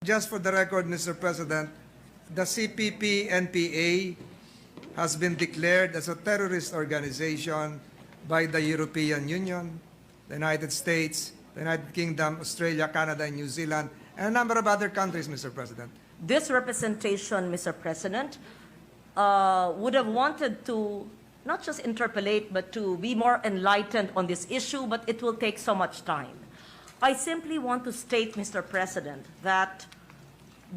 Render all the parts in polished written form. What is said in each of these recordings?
Just for the record, Mr. President, the CPP-NPA has been declared as a terrorist organization by the European Union, the United States, the United Kingdom, Australia, Canada, and New Zealand, and a number of other countries, Mr. President. This representation, Mr. President, would have wanted to not just interpolate, but to be more enlightened on this issue, but it will take so much time. I simply want to state, Mr. President, that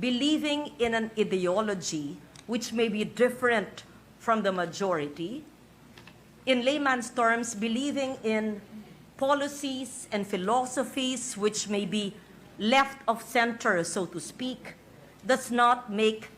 believing in an ideology which may be different from the majority, in layman's terms, believing in policies and philosophies which may be left of center, so to speak, does not make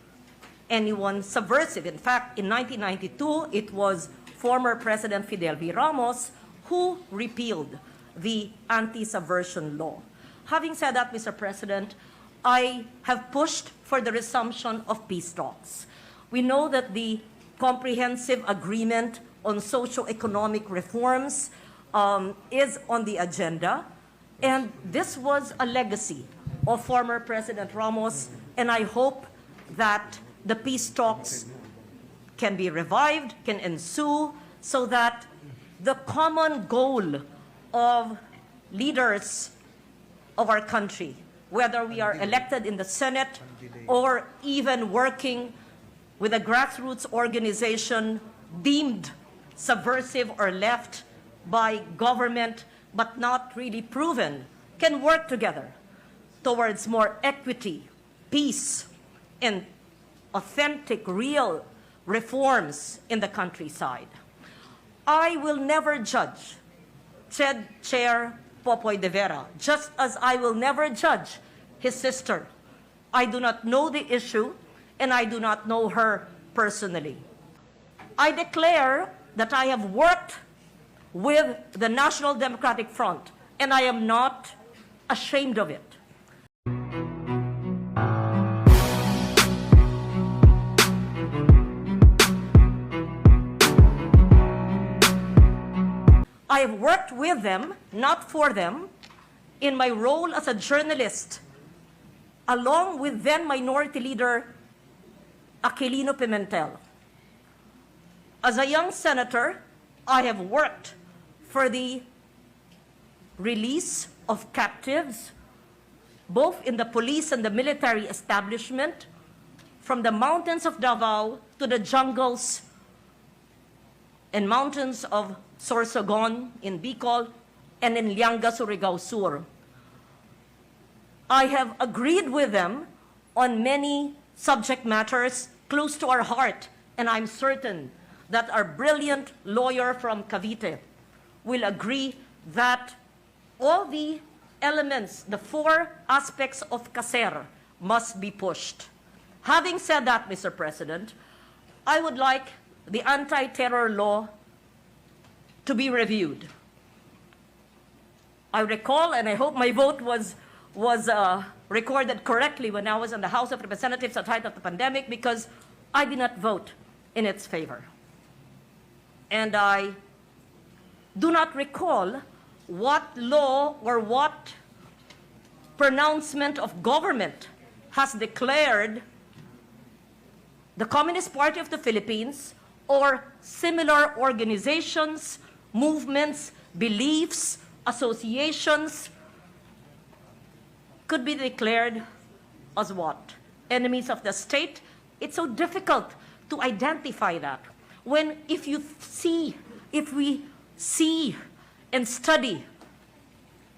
anyone subversive. In fact, in 1992, it was former President Fidel V. Ramos who repealed the anti-subversion law. Having said that, Mr. President, I have pushed for the resumption of peace talks. We know that the comprehensive agreement on socio-economic reforms is on the agenda, and this was a legacy of former President Ramos, and I hope that the peace talks can be revived, can ensue, so that the common goal of leaders of our country, whether we are elected in the Senate or even working with a grassroots organization deemed subversive or left by government but not really proven, can work together towards more equity, peace, and authentic, real reforms in the countryside. I will never judge Chair Popoy de Vera, just as I will never judge his sister. I do not know the issue, and I do not know her personally. I declare that I have worked with the National Democratic Front, and I am not ashamed of it. I have worked with them, not for them, in my role as a journalist, along with then Minority Leader Aquilino Pimentel. As a young senator, I have worked for the release of captives, both in the police and the military establishment, from the mountains of Davao to the jungles and mountains of Sorsogon in Bicol and in Lianga, Surigao Sur. I have agreed with them on many subject matters close to our heart, and I'm certain that our brilliant lawyer from Cavite will agree that all the elements, the four aspects of CASER, must be pushed. Having said that, Mr. President, I would like the anti-terror law to be reviewed. I recall, and I hope my vote was recorded correctly when I was in the House of Representatives at the height of the pandemic, because I did not vote in its favor. And I do not recall what law or what pronouncement of government has declared the Communist Party of the Philippines or similar organizations, movements, beliefs, associations could be declared as what? Enemies of the state? It's so difficult to identify that. When if we see and study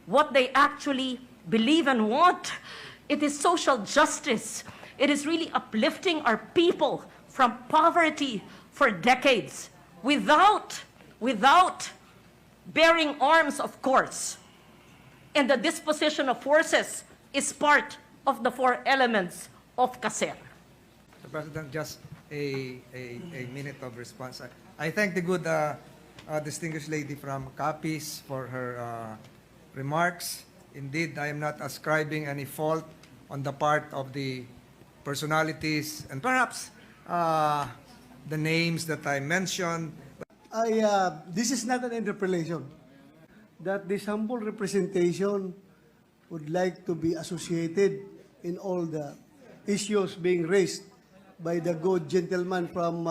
what they actually believe and want, it is social justice. It is really uplifting our people from poverty for decades without bearing arms, of course. And the disposition of forces is part of the four elements of CASER. Mr. President, just a minute of response. I thank the good distinguished lady from Capiz for her remarks. Indeed, I am not ascribing any fault on the part of the personalities and perhaps the names that I mentioned. This is not an interpellation. That this humble representation would like to be associated in all the issues being raised by the good gentleman from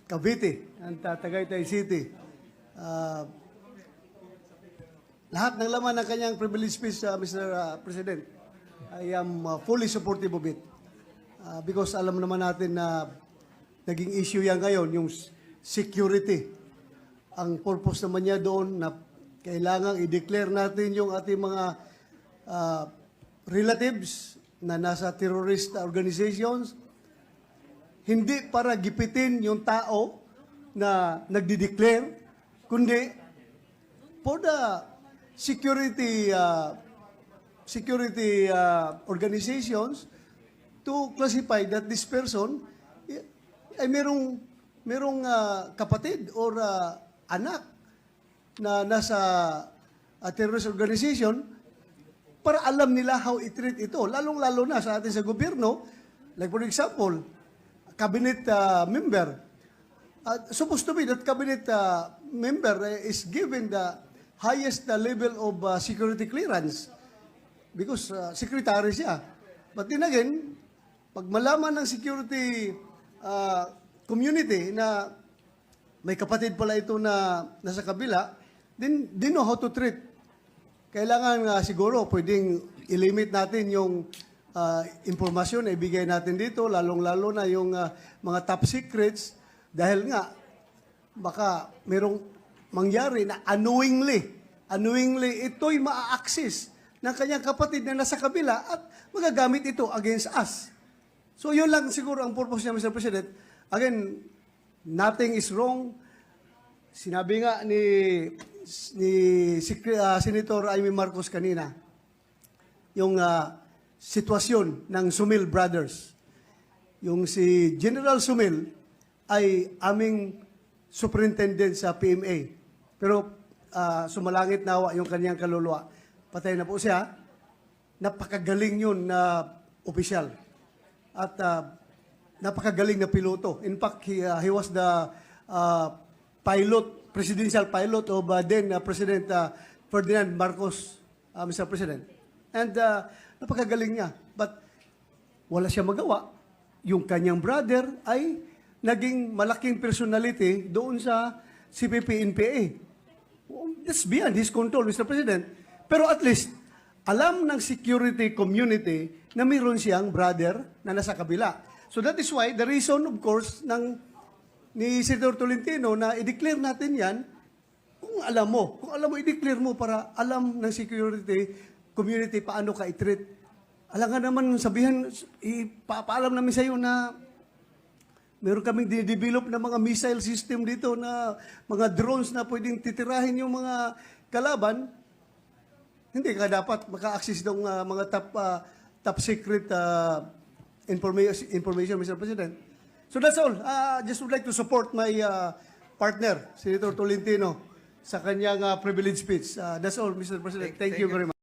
Cavite and Tagaytay City. Lahat ng laman ng kanyang privilege speech, Mr. President, I am fully supportive of it. Because alam naman natin na naging issue yan ngayon, yung security. Ang purpose naman niya doon na kailangang i-declare natin yung ating mga relatives na nasa terrorist organizations, hindi para gipitin yung tao na nagdi-declare, kundi for the security organizations to classify that this person ay merong kapatid or anak na nasa terrorist organization para alam nila how i-treat ito. Lalong-lalo na sa atin sa gobyerno, like for example, cabinet member. Supposed to be that cabinet member is given the highest level of security clearance because secretary siya. But then again, pag malaman ng security community na may kapatid pala ito na nasa kabila, then they know how to treat. Kailangan siguro pwedeng i-limit natin yung impormasyon na ibigay natin dito, lalong-lalo na yung mga top secrets, dahil nga baka merong mangyari na unknowingly ito'y maa-access ng kanyang kapatid na nasa kabila at magagamit ito against us. So yun lang siguro ang purpose niya, Mr. President. Again, nothing is wrong. Sinabi nga ni Senator Amy Marcos kanina, yung sitwasyon ng Sumil Brothers. Yung si General Sumil ay aming superintendent sa PMA. Pero sumalangit nawa yung kanyang kaluluwa. Patay na po siya. Napakagaling yun na opisyal. At napakagaling na piloto. In fact, he was the presidential pilot of then President Ferdinand Marcos, Mr. President. And napakagaling niya. But wala siya magawa. Yung kanyang brother ay naging malaking personality doon sa CPP-NPA. That's beyond his control, Mr. President. Pero at least, alam ng security community na mayroon siyang brother na nasa kabila. So that is why, the reason, of course, ni Senator Tolentino na i-declare natin yan, kung alam mo, i-declare mo para alam ng security community paano ka i-treat. Alam nga naman, sabihan, ipapaalam namin sa iyo na meron kaming dinedevelop na mga missile system dito na mga drones na pwedeng titirahin yung mga kalaban. Hindi ka dapat maka-access ng mga top secret information, Mr. President. So that's all. Just would like to support my partner, Senator Tolentino, sa kanyang privilege speech. That's all, Mr. President. Thank you very much.